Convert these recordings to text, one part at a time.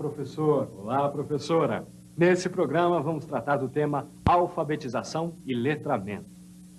professor. Olá, professora. Nesse programa vamos tratar do tema alfabetização e letramento.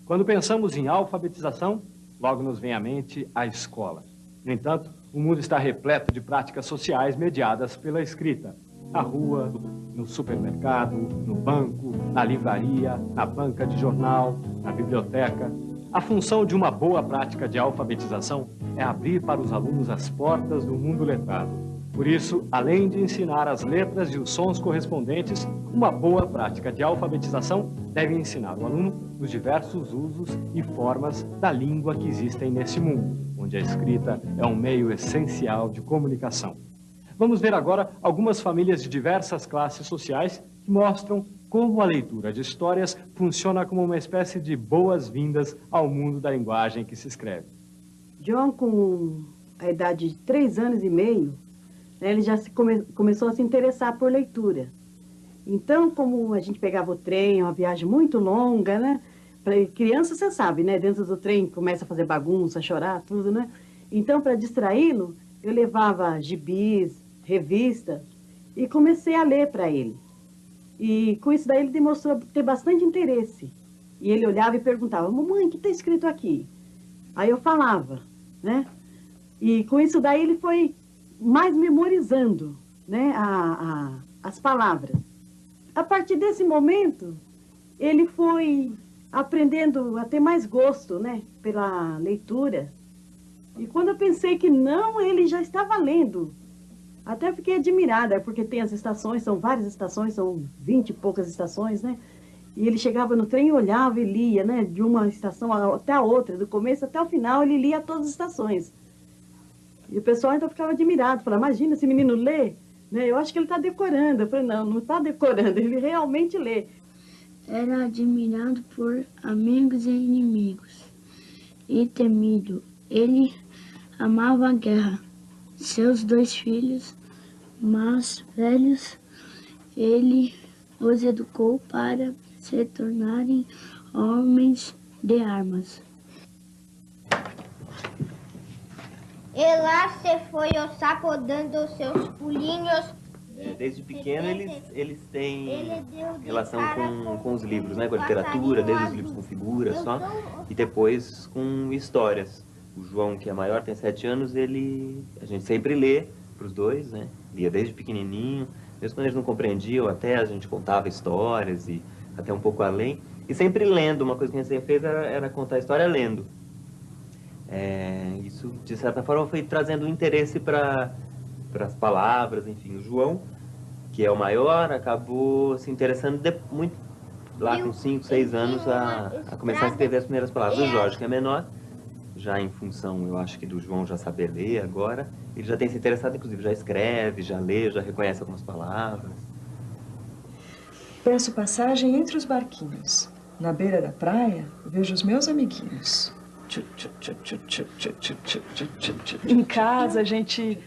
Quando pensamos em alfabetização, logo nos vem à mente a escola. No entanto, o mundo está repleto de práticas sociais mediadas pela escrita. Na rua, no supermercado, no banco, na livraria, na banca de jornal, na biblioteca. A função de uma boa prática de alfabetização é abrir para os alunos as portas do mundo letrado. Por isso, além de ensinar as letras e os sons correspondentes, uma boa prática de alfabetização deve ensinar o aluno os diversos usos e formas da língua que existem nesse mundo, onde a escrita é um meio essencial de comunicação. Vamos ver agora algumas famílias de diversas classes sociais que mostram como a leitura de histórias funciona como uma espécie de boas-vindas ao mundo da linguagem que se escreve. John, com a idade de 3 anos e meio, ele já começou a se interessar por leitura. Então, como a gente pegava o trem, uma viagem muito longa, né? Para criança, você sabe, né? Dentro do trem começa a fazer bagunça, chorar, tudo, né? Então, para distraí-lo, eu levava gibis, revistas e comecei a ler para ele. E com isso daí ele demonstrou ter bastante interesse. E ele olhava e perguntava: mamãe, o que está escrito aqui? Aí eu falava, né? E com isso daí ele foi mais memorizando, né, as palavras. A partir desse momento, ele foi aprendendo a ter mais gosto, né, pela leitura. E quando eu pensei que não, ele já estava lendo. Até fiquei admirada, porque tem as estações, são várias estações, são 20 e poucas estações, né? E ele chegava no trem e olhava e lia, né, de uma estação até a outra, do começo até o final, ele lia todas as estações. E o pessoal então ficava admirado, falava: imagina, esse menino lê, né? Eu acho que ele está decorando. Eu falei: não, não está decorando, ele realmente lê. Era admirado por amigos e inimigos, e temido. Ele amava a guerra. Seus 2 filhos mais velhos, ele os educou para se tornarem homens de armas. E lá se foi o sapo dando seus pulinhos. Desde pequeno eles têm relação com os livros, né? Com a literatura, desde os livros com figuras só, e depois com histórias. O João, que é maior, tem 7 anos, a gente sempre lê para os dois, né? Lia desde pequenininho, mesmo quando eles não compreendiam, até a gente contava histórias e até um pouco além. E sempre lendo, uma coisa que a gente sempre fez era contar a história lendo. Isso, de certa forma, foi trazendo interesse para as palavras, enfim. O João, que é o maior, acabou se interessando muito, lá com 5, 6 anos, a começar a escrever as primeiras palavras. O Jorge, que é menor, já em função, eu acho que do João já saber ler agora, ele já tem se interessado, inclusive, já escreve, já lê, já reconhece algumas palavras. Peço passagem entre os barquinhos. Na beira da praia, vejo os meus amiguinhos. Em casa, a gente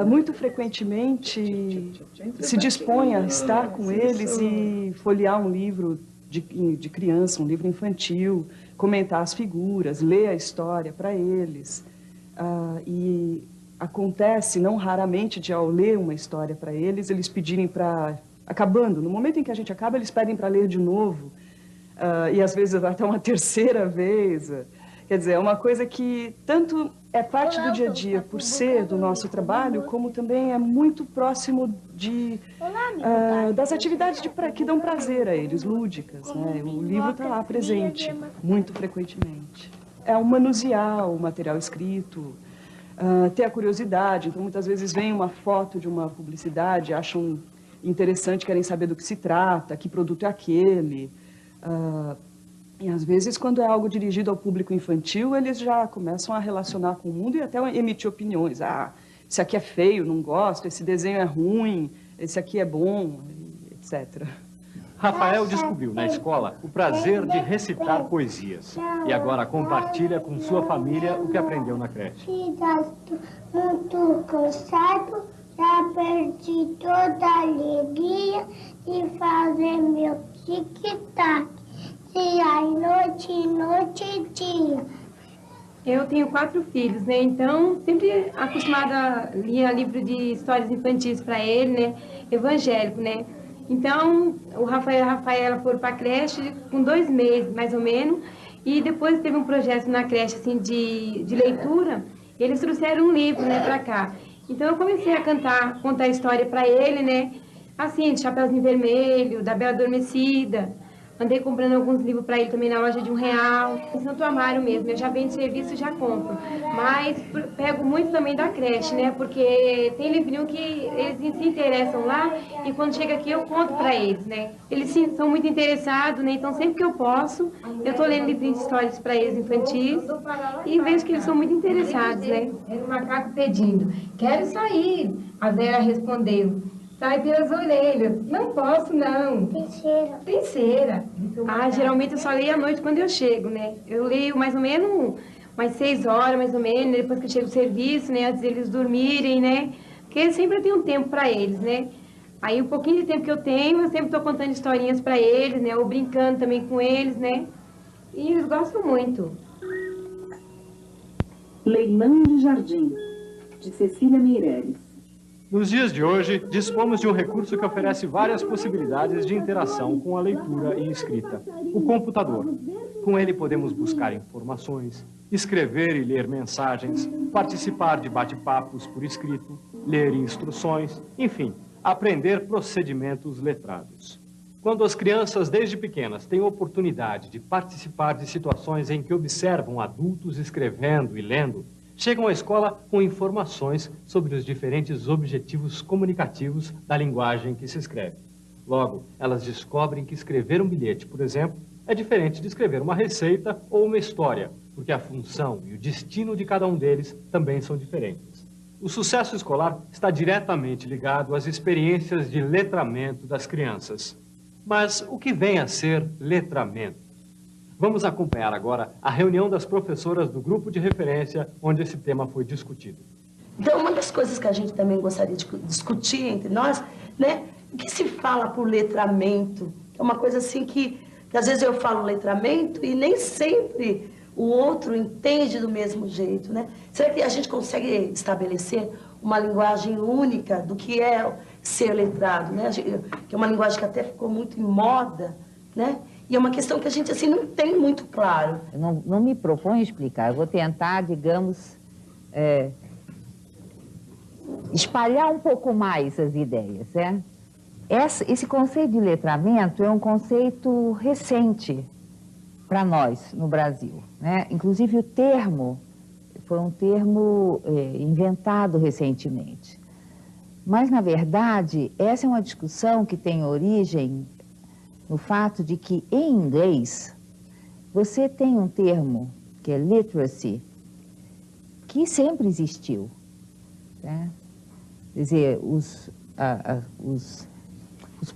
muito frequentemente se dispõe a estar com eles e folhear um livro de criança, um livro infantil, comentar as figuras, ler a história para eles. E acontece, não raramente, de ao ler uma história para eles, eles pedirem para... Acabando, no momento em que a gente acaba, eles pedem para ler de novo. E às vezes até uma terceira vez. Quer dizer, é uma coisa que tanto é parte do dia a dia, por ser do nosso trabalho, como também é muito próximo das atividades que dão prazer a eles, lúdicas, né? O livro está lá presente, muito frequentemente. É um manusear o material escrito, ter a curiosidade. Então, muitas vezes vem uma foto de uma publicidade, acham interessante, querem saber do que se trata, que produto é aquele. E às vezes, quando é algo dirigido ao público infantil, eles já começam a relacionar com o mundo e até emitir opiniões. Esse aqui é feio, não gosto, esse desenho é ruim, esse aqui é bom, etc. Rafael descobriu na escola o prazer de recitar poesias. E agora compartilha com sua família o que aprendeu na creche. Muito cansado, já perdi toda a alegria de fazer meu tic-tac. Dia e noite, dia. Eu tenho 4 filhos, né? Então, sempre acostumada a ler livro de histórias infantis para ele, né? Evangélico, né? Então, o Rafael e a Rafaela foram para a creche com 2 meses, mais ou menos. E depois teve um projeto na creche, assim, de leitura. E eles trouxeram um livro, né, para cá. Então, eu comecei a contar a história para ele, né? Assim, de Chapeuzinho Vermelho, da Bela Adormecida. Andei comprando alguns livros para ele também na loja de R$1. Em Santo Amaro mesmo, eu já vendo serviço e já compro. Mas pego muito também da creche, né? Porque tem livrinho que eles se interessam lá e quando chega aqui eu conto para eles, né? Eles sim, são muito interessados, né? Então sempre que eu posso, eu tô lendo livrinhos de histórias para eles infantis e vejo que eles são muito interessados, né? Era o macaco pedindo, quero sair. A Vera respondeu, sai pelas orelhas. Não posso, não. Tem cera. Tem cera. Ah, geralmente eu só leio à noite quando eu chego, né? Eu leio mais ou menos umas 6 horas, mais ou menos, depois que eu chego do serviço, né? Antes deles dormirem, né? Porque sempre eu tenho um tempo para eles, né? Aí, um pouquinho de tempo que eu tenho, eu sempre estou contando historinhas para eles, né? Ou brincando também com eles, né? E eles gostam muito. Leilão de Jardim, de Cecília Meireles. Nos dias de hoje, dispomos de um recurso que oferece várias possibilidades de interação com a leitura e escrita: o computador. Com ele podemos buscar informações, escrever e ler mensagens, participar de bate-papos por escrito, ler instruções, enfim, aprender procedimentos letrados. Quando as crianças, desde pequenas, têm oportunidade de participar de situações em que observam adultos escrevendo e lendo, chegam à escola com informações sobre os diferentes objetivos comunicativos da linguagem que se escreve. Logo, elas descobrem que escrever um bilhete, por exemplo, é diferente de escrever uma receita ou uma história, porque a função e o destino de cada um deles também são diferentes. O sucesso escolar está diretamente ligado às experiências de letramento das crianças. Mas o que vem a ser letramento? Vamos acompanhar agora a reunião das professoras do grupo de referência onde esse tema foi discutido. Então, uma das coisas que a gente também gostaria de discutir entre nós, né, o que se fala por letramento? É uma coisa assim que às vezes eu falo letramento e nem sempre o outro entende do mesmo jeito, né? Será que a gente consegue estabelecer uma linguagem única do que é ser letrado, né? Que é uma linguagem que até ficou muito em moda, né? E é uma questão que a gente, assim, não tem muito claro. Eu não me proponho explicar, eu vou tentar, digamos, espalhar um pouco mais as ideias, né? Esse conceito de letramento é um conceito recente para nós, no Brasil, né? Inclusive, o termo foi um termo inventado recentemente. Mas, na verdade, essa é uma discussão que tem origem no fato de que, em inglês, você tem um termo, que é literacy, que sempre existiu, né? Quer dizer, os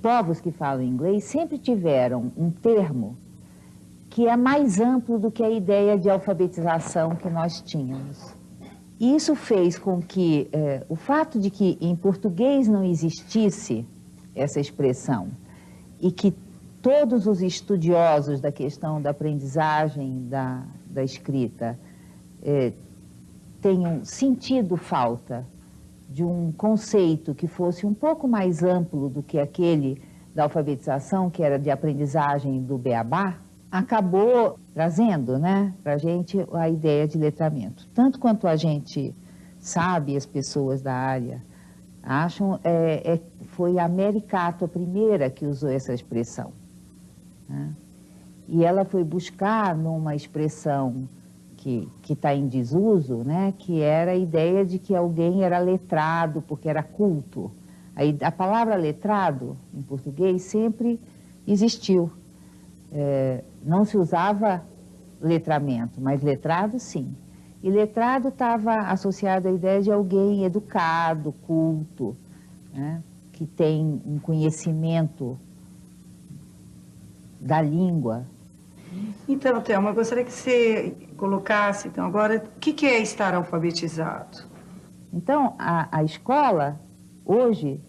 povos que falam inglês sempre tiveram um termo que é mais amplo do que a ideia de alfabetização que nós tínhamos. E isso fez com que o fato de que em português não existisse essa expressão e que todos os estudiosos da questão da aprendizagem da escrita tenham sentido falta de um conceito que fosse um pouco mais amplo do que aquele da alfabetização, que era de aprendizagem do beabá, acabou trazendo, né, para a gente a ideia de letramento. Tanto quanto a gente sabe, as pessoas da área acham, foi a Mary Cato a primeira que usou essa expressão, né? E ela foi buscar numa expressão que está em desuso, né, que era a ideia de que alguém era letrado porque era culto. A palavra letrado, em português, sempre existiu. Não se usava letramento, mas letrado, sim. E letrado estava associado à ideia de alguém educado, culto, né, que tem um conhecimento da língua. Então, Thelma, eu gostaria que você colocasse, então, agora, o que é estar alfabetizado? Então, a escola, hoje,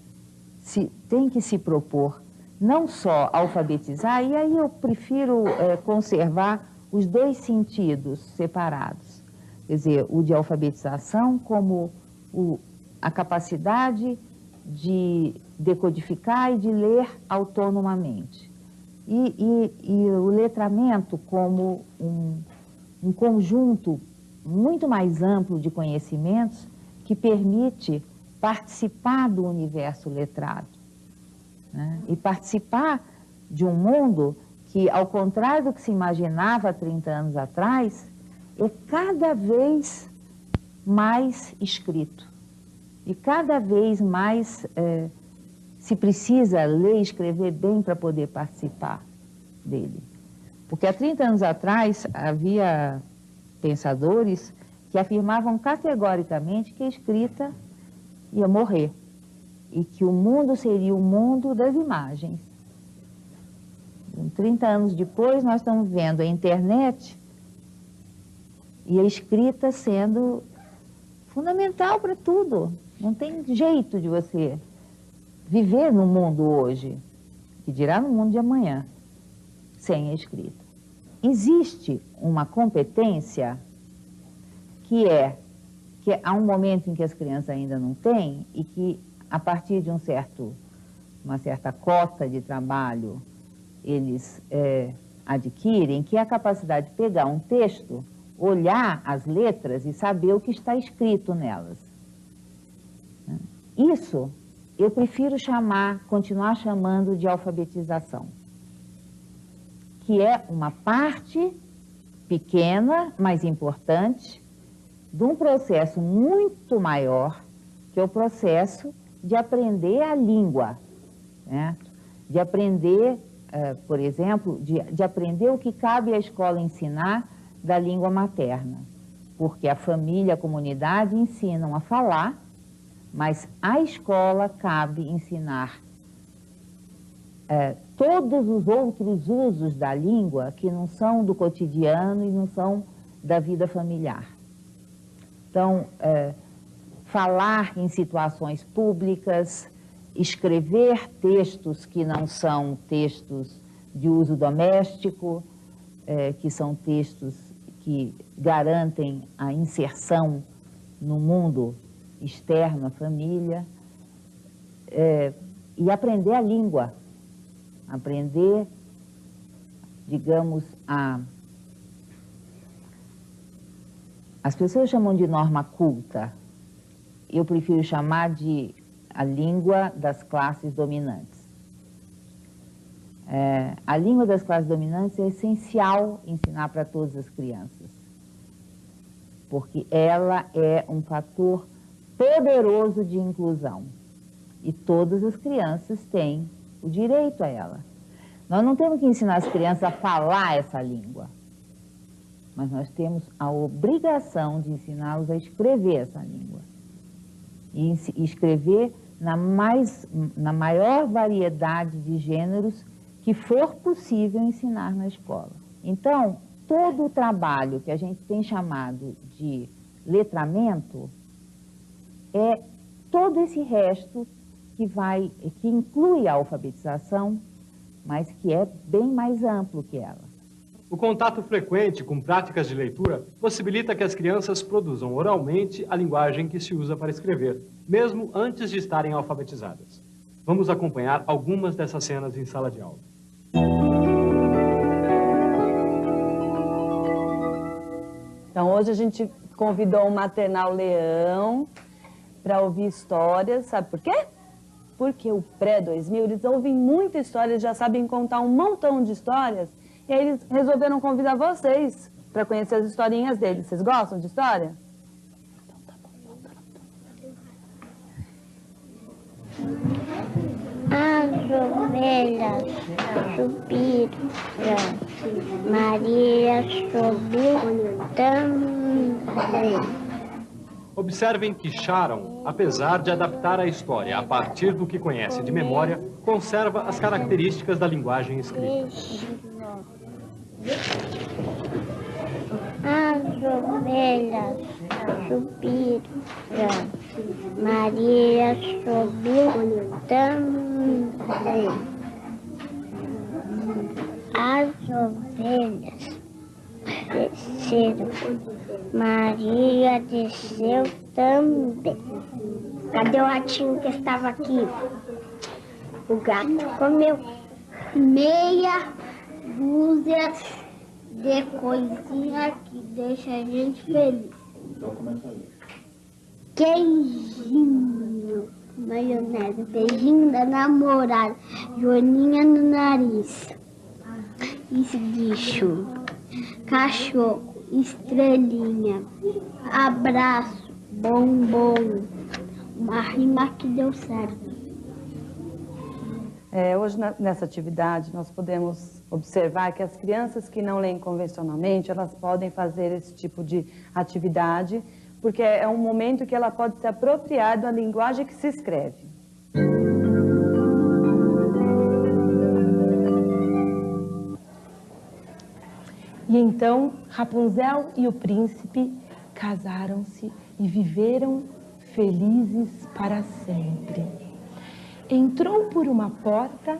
tem que se propor não só alfabetizar, e aí eu prefiro conservar os dois sentidos separados. Quer dizer, o de alfabetização como a capacidade de decodificar e de ler autonomamente. E o letramento como um conjunto muito mais amplo de conhecimentos que permite participar do universo letrado, né? E participar de um mundo que, ao contrário do que se imaginava há 30 anos atrás, é cada vez mais escrito. E cada vez mais se precisa ler e escrever bem para poder participar dele. Porque há 30 anos atrás havia pensadores que afirmavam categoricamente que a escrita ia morrer e que o mundo seria o mundo das imagens. 30 anos depois, nós estamos vendo a internet e a escrita sendo fundamental para tudo. Não tem jeito de você viver no mundo hoje, que dirá no mundo de amanhã, sem a escrita. Existe uma competência que há um momento em que as crianças ainda não têm e que, a partir de uma certa cota de trabalho, eles adquirem, que é a capacidade de pegar um texto, olhar as letras e saber o que está escrito nelas. Isso eu prefiro continuar chamando de alfabetização, que é uma parte pequena, mas importante, de um processo muito maior, que é o processo de aprender a língua, né? De aprender, por exemplo, de aprender o que cabe à escola ensinar da língua materna, porque a família, a comunidade ensinam a falar, mas à escola cabe ensinar todos os outros usos da língua que não são do cotidiano e não são da vida familiar. Então, falar em situações públicas, escrever textos que não são textos de uso doméstico, que são textos que garantem a inserção no mundo externo à família, e aprender a língua, aprender, digamos, as pessoas chamam de norma culta, eu prefiro chamar de a língua das classes dominantes. A língua das classes dominantes é essencial ensinar para todas as crianças, porque ela é um fator poderoso de inclusão e todas as crianças têm o direito a ela. Nós não temos que ensinar as crianças a falar essa língua, mas nós temos a obrigação de ensiná-los a escrever essa língua e escrever na maior variedade de gêneros que for possível ensinar na escola. Então, todo o trabalho que a gente tem chamado de letramento é todo esse resto que inclui a alfabetização, mas que é bem mais amplo que ela. O contato frequente com práticas de leitura possibilita que as crianças produzam oralmente a linguagem que se usa para escrever, mesmo antes de estarem alfabetizadas. Vamos acompanhar algumas dessas cenas em sala de aula. Então, hoje a gente convidou o Maternal Leão para ouvir histórias. Sabe por quê? Porque o pré-2000, eles ouvem muita história, eles já sabem contar um montão de histórias. E aí eles resolveram convidar vocês para conhecer as historinhas deles. Vocês gostam de história? Então tá bom. As ovelhas subiram, Maria subiu também. Observem que Sharon, apesar de adaptar a história a partir do que conhece de memória, conserva as características da linguagem escrita. As ovelhas subiram, Maria subiu também. As ovelhas desceram. Maria desceu também. Cadê o ratinho que estava aqui? O gato comeu meia dúzia de coisinha que deixa a gente feliz. Queijinho, maionese, beijinho da namorada, joaninha no nariz. Esguicho, cachorro, estrelinha, abraço, bombom. Uma rima que deu certo. Hoje, nessa atividade, nós podemos observar que as crianças que não leem convencionalmente, elas podem fazer esse tipo de atividade, porque é um momento que ela pode se apropriar da linguagem que se escreve. E então, Rapunzel e o príncipe casaram-se e viveram felizes para sempre. Entrou por uma porta,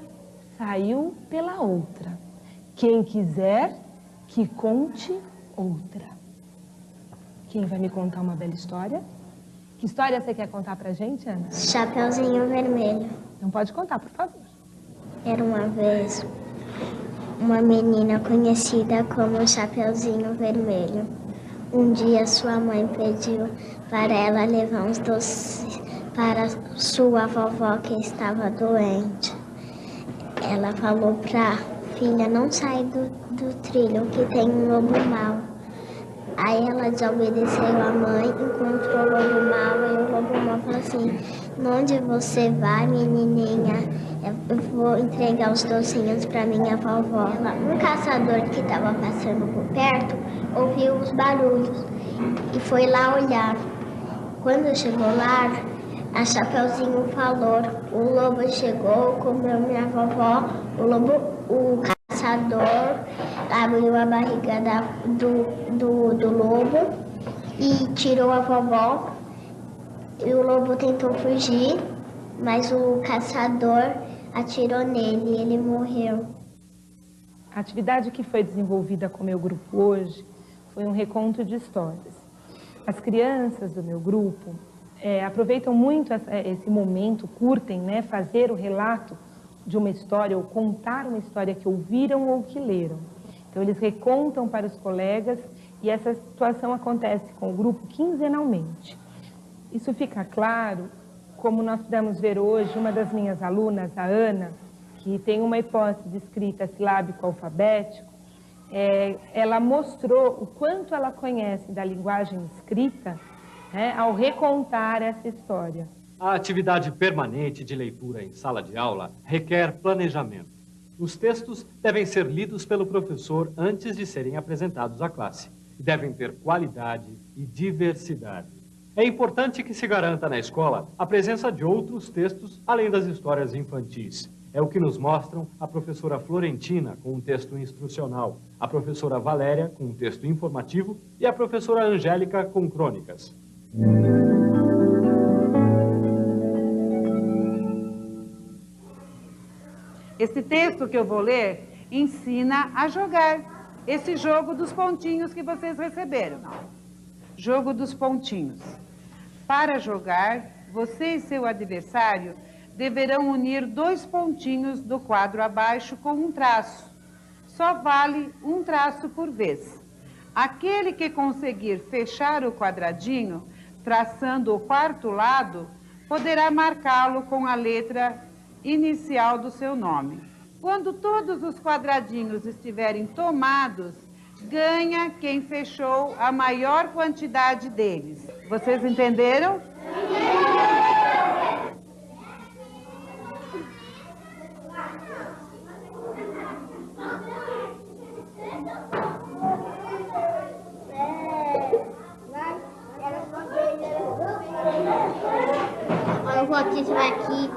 saiu pela outra. Quem quiser, que conte outra. Quem vai me contar uma bela história? Que história você quer contar pra gente, Ana? Chapeuzinho Vermelho. Não pode contar, por favor. Era uma vez uma menina conhecida como Chapeuzinho Vermelho. Um dia sua mãe pediu para ela levar uns doces para sua vovó que estava doente. Ela falou para a filha não sair do trilho que tem um lobo mau. Aí ela desobedeceu a mãe, encontrou o lobo mau e o lobo mau falou assim: onde você vai, menininha? Eu vou entregar os docinhos para minha vovó. Um caçador que estava passando por perto ouviu os barulhos e foi lá olhar. Quando chegou lá, a Chapeuzinho falou: o lobo chegou, comeu minha vovó. O caçador abriu a barriga do lobo e tirou a vovó. E o lobo tentou fugir, mas o caçador atirou nele e ele morreu. A atividade que foi desenvolvida com o meu grupo hoje foi um reconto de histórias. As crianças do meu grupo aproveitam muito esse momento, curtem, né, fazer o relato de uma história ou contar uma história que ouviram ou que leram. Então, eles recontam para os colegas e essa situação acontece com o grupo quinzenalmente. Isso fica claro, como nós pudemos ver hoje, uma das minhas alunas, a Ana, que tem uma hipótese de escrita silábico-alfabético, ela mostrou o quanto ela conhece da linguagem escrita, né, ao recontar essa história. A atividade permanente de leitura em sala de aula requer planejamento. Os textos devem ser lidos pelo professor antes de serem apresentados à classe. E devem ter qualidade e diversidade. É importante que se garanta na escola a presença de outros textos além das histórias infantis. É o que nos mostram a professora Florentina com um texto instrucional, a professora Valéria com um texto informativo e a professora Angélica com crônicas. Esse texto que eu vou ler ensina a jogar esse jogo dos pontinhos que vocês receberam. Jogo dos pontinhos. Para jogar, você e seu adversário deverão unir 2 pontinhos do quadro abaixo com um traço. Só vale um traço por vez. Aquele que conseguir fechar o quadradinho, traçando o quarto lado, poderá marcá-lo com a letra inicial do seu nome. Quando todos os quadradinhos estiverem tomados, ganha quem fechou a maior quantidade deles. Vocês entenderam? Eu vou tirar aqui.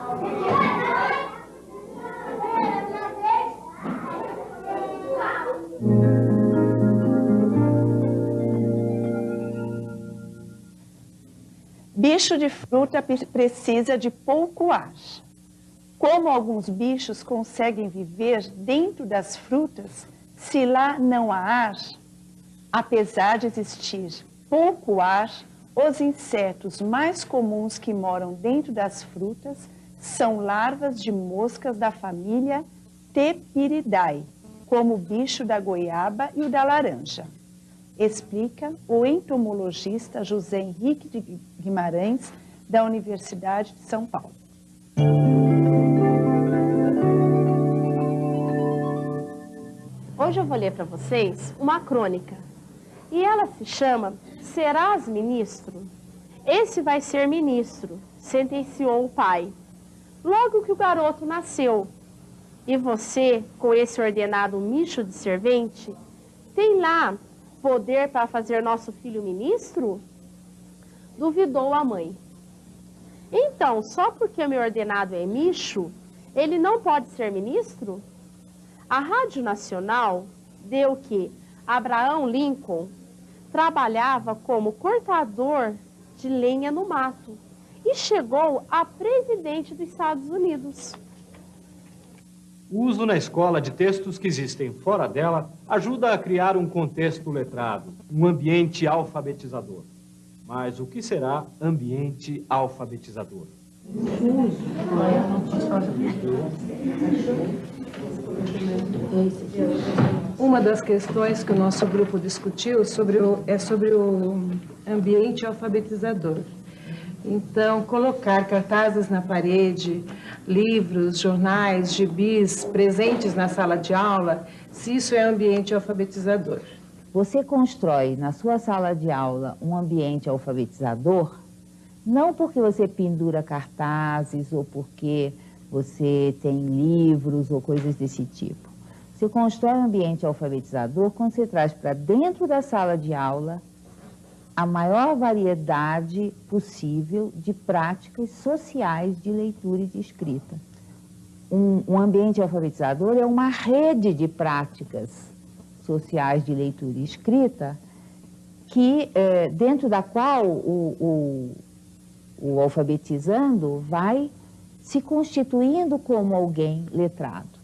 Bicho de fruta precisa de pouco ar. Como alguns bichos conseguem viver dentro das frutas se lá não há ar? Apesar de existir pouco ar, os insetos mais comuns que moram dentro das frutas são larvas de moscas da família Tepiridae, como o bicho da goiaba e o da laranja. Explica o entomologista José Henrique de Guimarães, da Universidade de São Paulo. Hoje eu vou ler para vocês uma crônica. E ela se chama Serás Ministro? Esse vai ser ministro, sentenciou o pai. Logo que o garoto nasceu. E você, com esse ordenado micho de servente, tem lá poder para fazer nosso filho ministro? Duvidou a mãe. Então, só porque meu ordenado é micho, ele não pode ser ministro? A Rádio Nacional deu que Abraham Lincoln trabalhava como cortador de lenha no mato e chegou a presidente dos Estados Unidos. O uso na escola de textos que existem fora dela ajuda a criar um contexto letrado, um ambiente alfabetizador. Mas o que será ambiente alfabetizador? Uma das questões que o nosso grupo discutiu é sobre o ambiente alfabetizador. Então, colocar cartazes na parede, livros, jornais, gibis presentes na sala de aula, se isso é ambiente alfabetizador. Você constrói na sua sala de aula um ambiente alfabetizador, não porque você pendura cartazes ou porque você tem livros ou coisas desse tipo. Você constrói um ambiente alfabetizador quando você traz para dentro da sala de aula a maior variedade possível de práticas sociais de leitura e de escrita. Um ambiente alfabetizador é uma rede de práticas sociais de leitura e escrita que, dentro da qual o alfabetizando vai se constituindo como alguém letrado.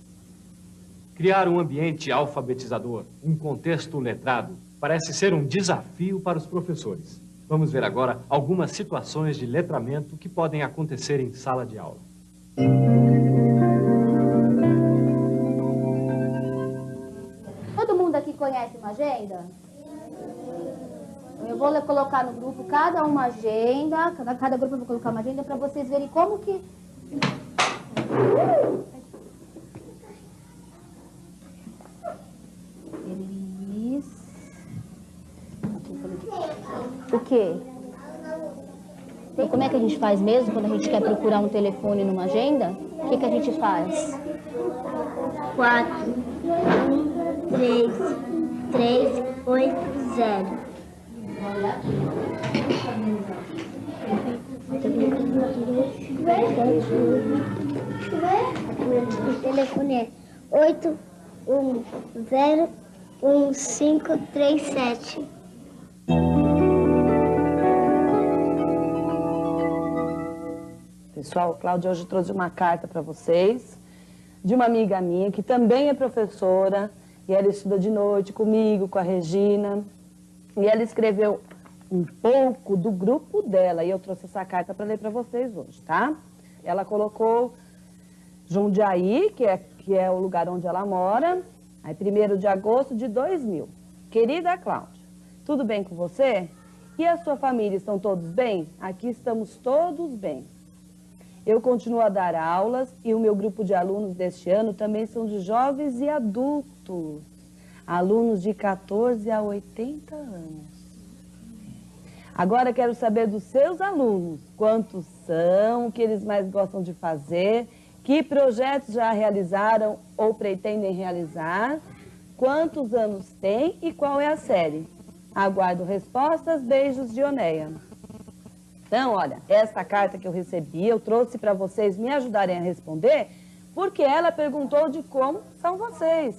Criar um ambiente alfabetizador, um contexto letrado, parece ser um desafio para os professores. Vamos ver agora algumas situações de letramento que podem acontecer em sala de aula. Todo mundo aqui conhece uma agenda? Eu vou colocar no grupo cada uma agenda, cada grupo eu vou colocar uma agenda para vocês verem como que... O quê? Então, como é que a gente faz mesmo quando a gente quer procurar um telefone numa agenda? O que a gente faz? 4, 1, 3, 8, 0. O telefone é 8, 1, 0, 1, 5, 3, 7. Pessoal, Cláudia hoje trouxe uma carta para vocês, de uma amiga minha, que também é professora, e ela estuda de noite comigo, com a Regina, e ela escreveu um pouco do grupo dela, e eu trouxe essa carta para ler para vocês hoje, tá? Ela colocou Jundiaí, que é o lugar onde ela mora, aí 1º de agosto de 2000. Querida Cláudia, tudo bem com você? E a sua família, estão todos bem? Aqui estamos todos bem. Eu continuo a dar aulas e o meu grupo de alunos deste ano também são de jovens e adultos. Alunos de 14 a 80 anos. Agora quero saber dos seus alunos. Quantos são, o que eles mais gostam de fazer, que projetos já realizaram ou pretendem realizar, quantos anos têm e qual é a série. Aguardo respostas. Beijos, Dioneia. Então, olha, esta carta que eu recebi, eu trouxe para vocês me ajudarem a responder, porque ela perguntou de como são vocês.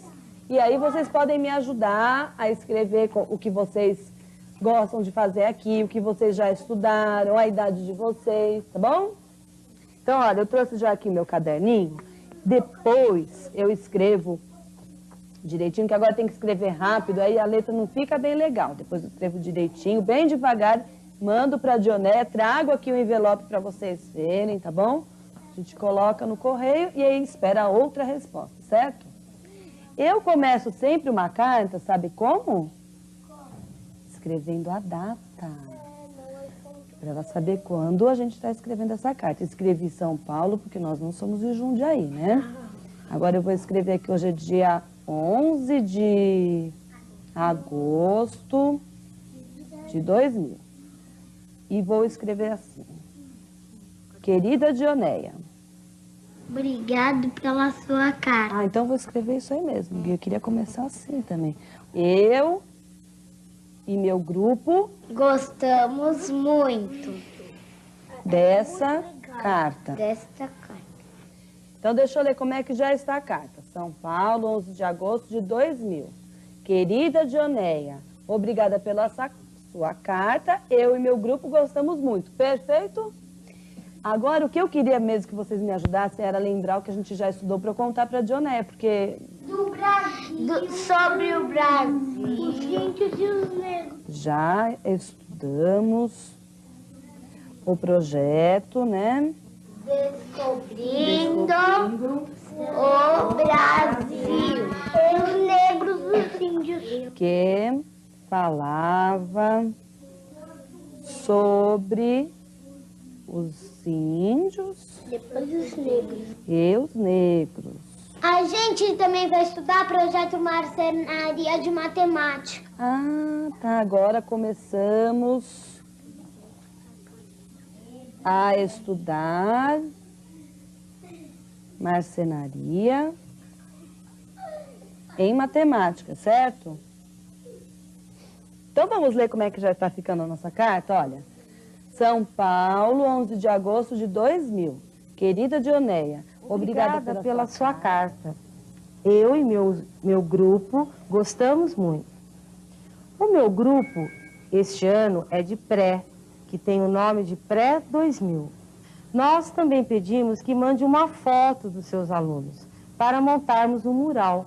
E aí vocês podem me ajudar a escrever o que vocês gostam de fazer aqui, o que vocês já estudaram, a idade de vocês, tá bom? Então, olha, eu trouxe já aqui meu caderninho. Depois eu escrevo direitinho, que agora tem que escrever rápido, aí a letra não fica bem legal. Depois eu escrevo direitinho, bem devagar, mando para a Dionéia, trago aqui o envelope para vocês verem, tá bom? A gente coloca no correio e aí espera a outra resposta, certo? Eu começo sempre uma carta, sabe como? Escrevendo a data. Para ela saber quando a gente está escrevendo essa carta. Escrevi São Paulo, porque nós não somos de Jundiaí, né? Agora eu vou escrever aqui, hoje é dia 11 de agosto de 2000. E vou escrever assim. Querida Dionéia. Obrigado pela sua carta. Ah, então vou escrever isso aí mesmo. Eu queria começar assim também. Eu e meu grupo gostamos muito dessa carta. Então, deixa eu ler como é que já está a carta. São Paulo, 11 de agosto de 2000. Querida Dionéia, obrigada pela sua carta. Eu e meu grupo gostamos muito. Perfeito? Agora, o que eu queria mesmo que vocês me ajudassem era lembrar o que a gente já estudou para eu contar para a Dionéia, porque... Do Brasil. Sobre o Brasil. Os índios e os negros. Já estudamos o projeto, né? Descobrindo o Brasil. Os negros e os índios. Que falava sobre os índios Depois os negros. e os negros. A gente também vai estudar projeto Marcenaria de Matemática. Ah, tá. Agora começamos a estudar marcenaria em matemática, certo? Então vamos ler como é que já está ficando a nossa carta? Olha, São Paulo, 11 de agosto de 2000. Querida Dionéia, obrigada pela sua carta. Eu e meu grupo gostamos muito. O meu grupo, este ano, é de pré, que tem o nome de Pré-2000. Nós também pedimos que mande uma foto dos seus alunos para montarmos um mural.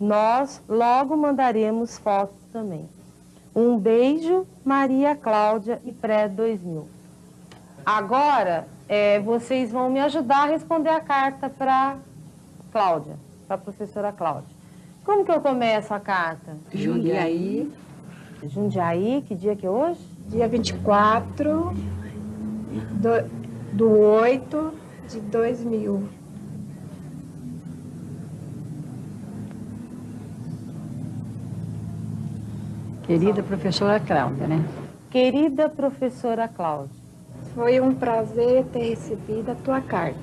Nós logo mandaremos fotos também. Um beijo, Maria Cláudia e Pré-2000. Agora, vocês vão me ajudar a responder a carta para Cláudia, para a professora Cláudia. Como que eu começo a carta? Jundiaí. Jundiaí, que dia que é hoje? Dia 24 do 8 de 2000. Querida professora Cláudia, né? Querida professora Cláudia. Foi um prazer ter recebido a tua carta.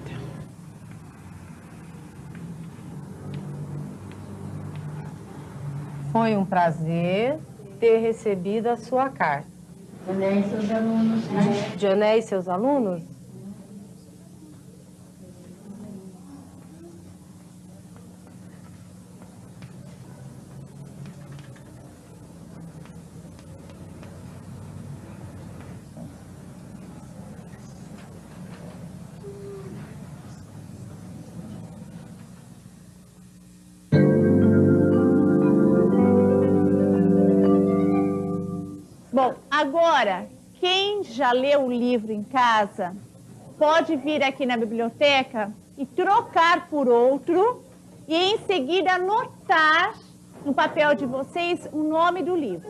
Foi um prazer ter recebido a sua carta. Dionéia e seus alunos, né? Dionéia e seus alunos? Bom, agora, quem já leu o livro em casa, pode vir aqui na biblioteca e trocar por outro e em seguida anotar no papel de vocês o nome do livro.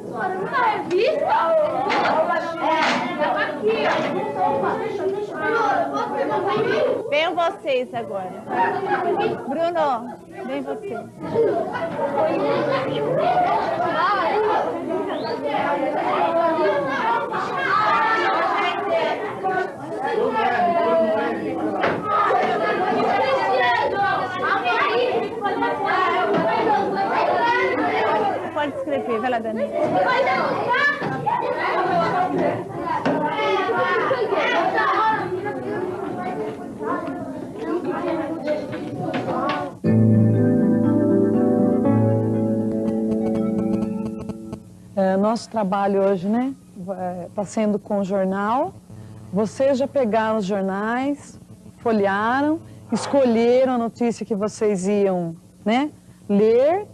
Venham vocês agora. Bruno, vem você. Pode escrever, vai lá, Dani. Nosso trabalho hoje, né, está sendo com o jornal. Vocês já pegaram os jornais, folhearam, escolheram a notícia que vocês iam, né, ler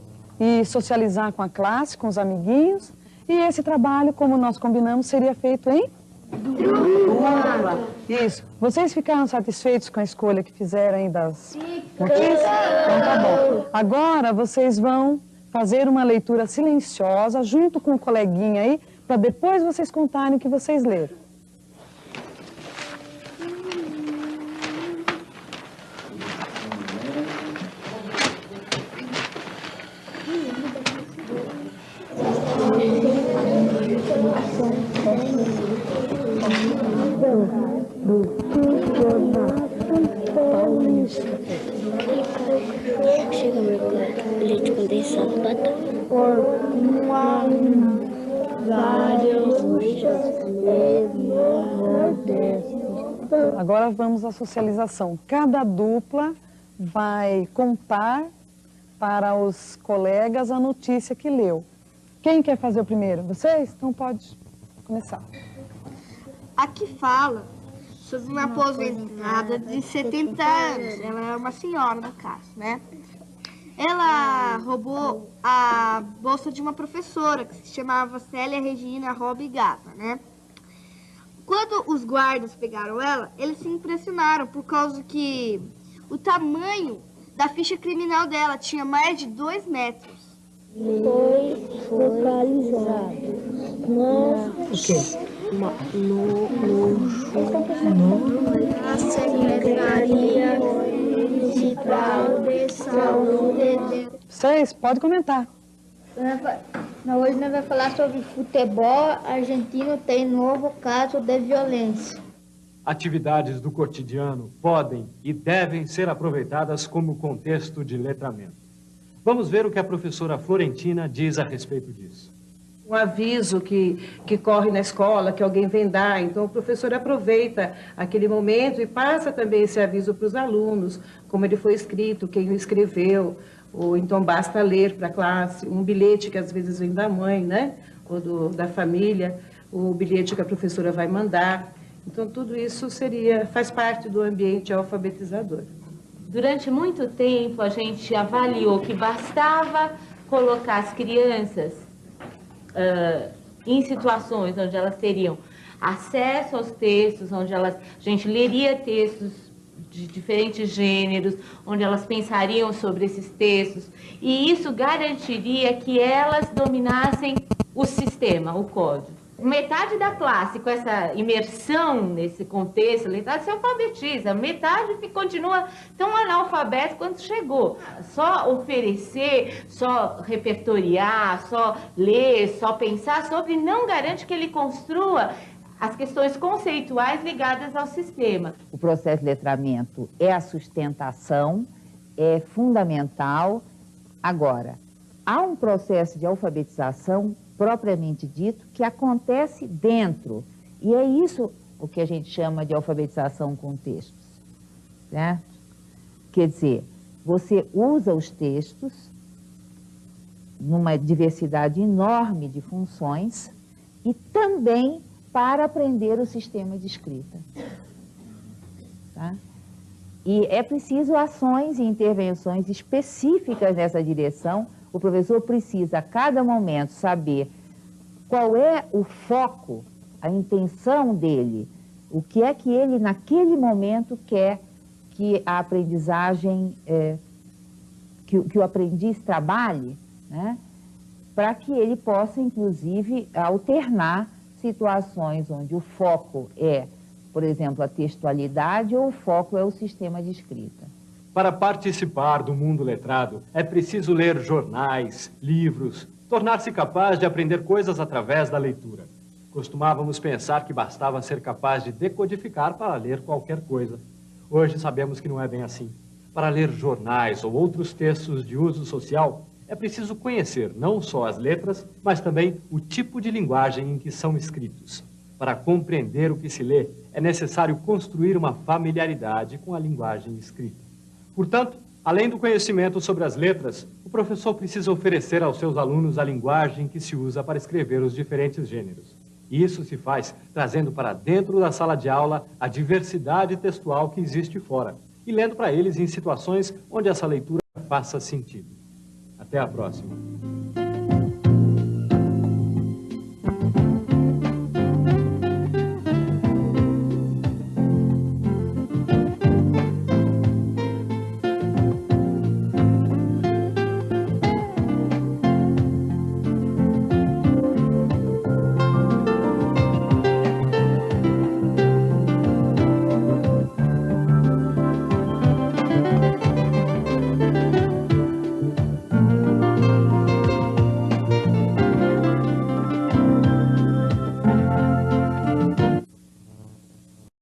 e socializar com a classe, com os amiguinhos. E esse trabalho, como nós combinamos, seria feito em dupla. Isso. Vocês ficaram satisfeitos com a escolha que fizeram aí das notícias? Então tá bom. Agora vocês vão fazer uma leitura silenciosa junto com o coleguinha aí, para depois vocês contarem o que vocês leram. Chega mercado, leite condensado, batata. Agora vamos à socialização. Cada dupla vai contar para os colegas a notícia que leu. Quem quer fazer o primeiro? Vocês? Então pode começar. Aqui fala sobre uma aposentada de 70 anos. Ela é uma senhora, no caso, né? Ela roubou a bolsa de uma professora que se chamava Célia Regina Robe Gata, né? Quando os guardas pegaram ela, eles se impressionaram por causa que o tamanho da ficha criminal dela tinha mais de 2 metros. Foi localizado na Secretaria Municipal de Saúde. Vocês, pode comentar. Hoje nós vamos falar sobre futebol argentino tem novo caso de violência. Atividades do cotidiano podem e devem ser aproveitadas como contexto de letramento. Vamos ver o que a professora Florentina diz a respeito disso. Um aviso que corre na escola, que alguém vem dar, então o professor aproveita aquele momento e passa também esse aviso para os alunos, como ele foi escrito, quem o escreveu, ou então basta ler para a classe, um bilhete que às vezes vem da mãe, né, ou da família, o bilhete que a professora vai mandar. Então tudo isso faz parte do ambiente alfabetizador. Durante muito tempo, a gente avaliou que bastava colocar as crianças em situações onde elas teriam acesso aos textos, onde a gente leria textos de diferentes gêneros, onde elas pensariam sobre esses textos, e isso garantiria que elas dominassem o sistema, o código. Metade da classe, com essa imersão nesse contexto, metade se alfabetiza, metade que continua tão analfabeto quanto chegou. Só oferecer, só repertoriar, só ler, só pensar sobre não garante que ele construa as questões conceituais ligadas ao sistema. O processo de letramento é a sustentação, é fundamental. Agora, há um processo de alfabetização propriamente dito, que acontece dentro. E é isso o que a gente chama de alfabetização com textos, né? Quer dizer, você usa os textos numa diversidade enorme de funções e também para aprender o sistema de escrita. Tá? E é preciso ações e intervenções específicas nessa direção. O professor precisa, a cada momento, saber qual é o foco, a intenção dele, o que é que ele, naquele momento, quer que a aprendizagem, que o aprendiz trabalhe, né? Para que ele possa, inclusive, alternar situações onde o foco é, por exemplo, a textualidade ou o foco é o sistema de escrita. Para participar do mundo letrado, é preciso ler jornais, livros, tornar-se capaz de aprender coisas através da leitura. Costumávamos pensar que bastava ser capaz de decodificar para ler qualquer coisa. Hoje sabemos que não é bem assim. Para ler jornais ou outros textos de uso social, é preciso conhecer não só as letras, mas também o tipo de linguagem em que são escritos. Para compreender o que se lê, é necessário construir uma familiaridade com a linguagem escrita. Portanto, além do conhecimento sobre as letras, o professor precisa oferecer aos seus alunos a linguagem que se usa para escrever os diferentes gêneros. E isso se faz trazendo para dentro da sala de aula a diversidade textual que existe fora e lendo para eles em situações onde essa leitura faça sentido. Até a próxima.